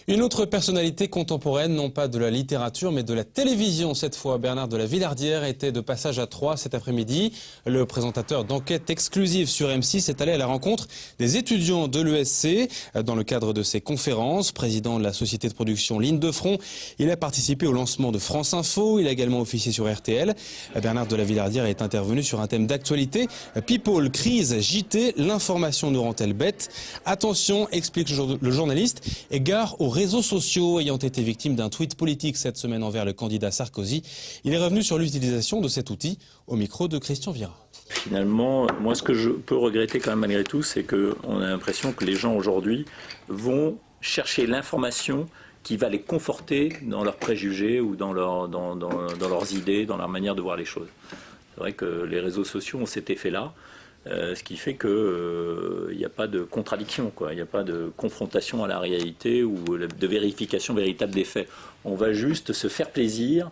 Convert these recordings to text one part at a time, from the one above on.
Une autre personnalité contemporaine, non pas de la littérature, mais de la télévision cette fois. Bernard de la Villardière était de passage à Troyes cet après-midi. Le présentateur d'enquête exclusive sur M6 est allé à la rencontre des étudiants de l'ESC dans le cadre de ses conférences. Président de la société de production Ligne de Front, il a participé au lancement de France Info. Il a également officié sur RTL. Bernard de la Villardière est intervenu sur un thème d'actualité. People, crise, JT, l'information nous rend-elle bête? Attention, explique le journaliste, égard aux réseaux sociaux ayant été victimes d'un tweet politique cette semaine envers le candidat Sarkozy. Il est revenu sur l'utilisation de cet outil au micro de Christian Vira. Finalement, moi ce que je peux regretter quand même malgré tout, c'est qu'on a l'impression que les gens aujourd'hui vont chercher l'information qui va les conforter dans leurs préjugés ou dans leurs idées, dans leur manière de voir les choses. C'est vrai que les réseaux sociaux ont cet effet-là. Ce qui fait qu'il n'y a pas de contradiction, il n'y a pas de confrontation à la réalité ou de vérification véritable des faits. On va juste se faire plaisir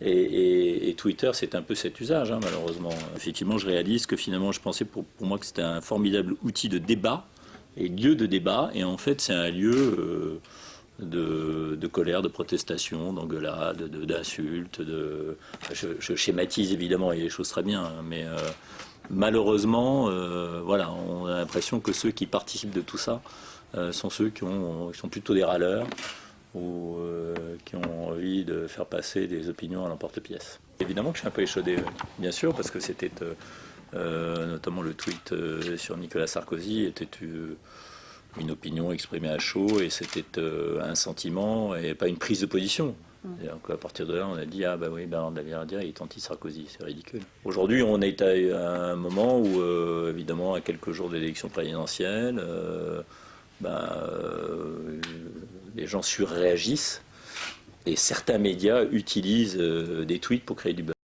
et Twitter, c'est un peu cet usage, malheureusement. Effectivement, je réalise que finalement, je pensais pour moi que c'était un formidable outil de débat et lieu de débat, et en fait, c'est un lieu de colère, de protestation, d'engueulade, d'insultes. Je schématise évidemment, et les choses très bien, mais malheureusement, voilà, on a l'impression que ceux qui participent de tout ça sont ceux qui sont plutôt des râleurs ou qui ont envie de faire passer des opinions à l'emporte-pièce. Évidemment que je suis un peu échaudé, bien sûr, parce que c'était notamment le tweet sur Nicolas Sarkozy était une opinion exprimée à chaud, et c'était un sentiment et pas une prise de position. À partir de là, on a dit « Ah bah oui, Bernard de la Villardière, il est anti-Sarkozy, c'est ridicule ». Aujourd'hui, on est à un moment où, évidemment, à quelques jours de l'élection présidentielle, les gens surréagissent et certains médias utilisent des tweets pour créer du buzz.